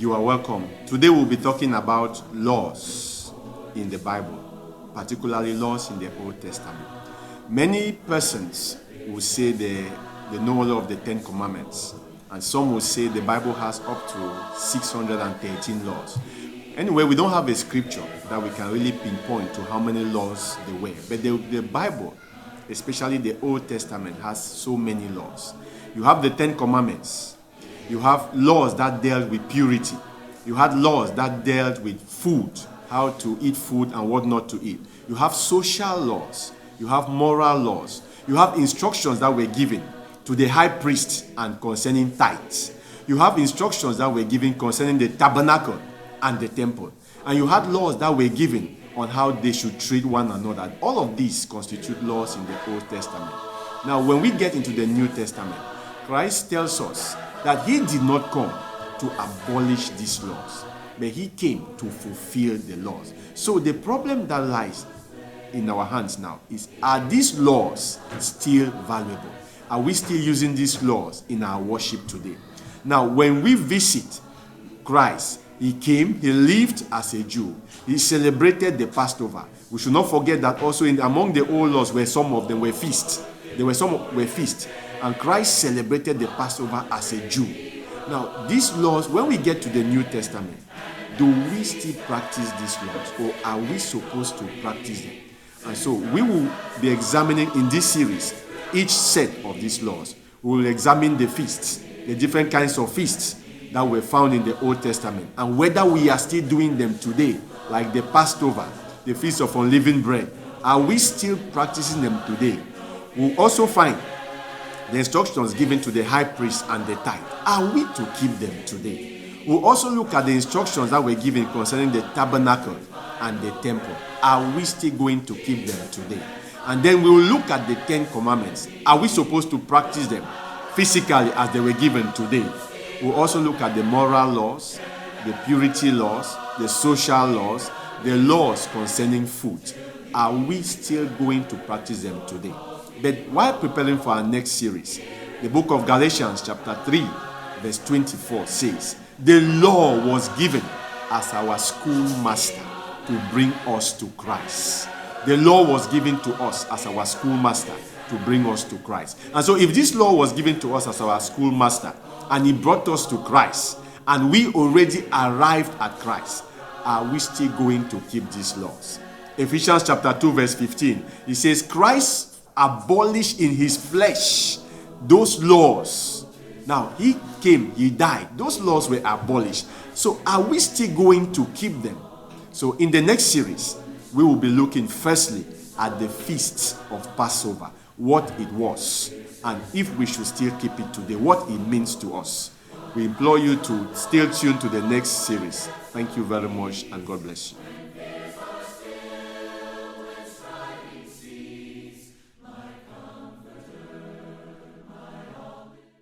You are welcome. Today we'll be talking about laws in the Bible, particularly laws in the Old Testament. Many persons will say they know all of the 10 commandments, and some will say the Bible has up to 613 laws. Anyway, we don't have a scripture that we can really pinpoint to how many laws there were. But the Bible, especially the Old Testament, has so many laws. You have the 10 commandments. You have laws that dealt with purity. You had laws that dealt with food, how to eat food and what not to eat. You have social laws. You have moral laws. You have instructions that were given to the high priest and concerning tithes. You have instructions that were given concerning the tabernacle and the temple. And you had laws that were given on how they should treat one another. All of these constitute laws in the Old Testament. Now, when we get into the New Testament, Christ tells us that he did not come to abolish these laws, but he came to fulfill the laws. So the problem that lies in our hands now is, are these laws still valuable? Are we still using these laws in our worship today? Now, when we visit Christ, he came, he lived as a Jew. He celebrated the Passover. We should not forget that also among the old laws were some of them were feasts. Some were feasts. And Christ celebrated the Passover as a Jew. Now, these laws, when we get to the New Testament, do we still practice these laws, or are we supposed to practice them? And so we will be examining in this series each set of these laws. We will examine the feasts, the different kinds of feasts that were found in the Old Testament, and whether we are still doing them today, like the Passover, the Feast of Unleavened Bread. Are we still practicing them today? We'll also find the instructions given to the high priest and the tithe. Are we to keep them today? We'll also look at the instructions that were given concerning the tabernacle and the temple. Are we still going to keep them today? And then we will look at the 10 commandments. Are we supposed to practice them physically as they were given today? We'll also look at the moral laws, the purity laws, the social laws, the laws concerning food. Are we still going to practice them today? But while preparing for our next series, the book of Galatians chapter 3, verse 24 says, the law was given as our schoolmaster to bring us to Christ. The law was given to us as our schoolmaster to bring us to Christ. And so if this law was given to us as our schoolmaster, and he brought us to Christ, and we already arrived at Christ, are we still going to keep these laws? Ephesians chapter 2, verse 15, it says, Christ abolished in his flesh those laws. Now, he came, he died. Those laws were abolished. So are we still going to keep them? So in the next series, we will be looking firstly at the feast of Passover, what it was, and if we should still keep it today, what it means to us. We implore you to stay tuned to the next series. Thank you very much, and God bless you.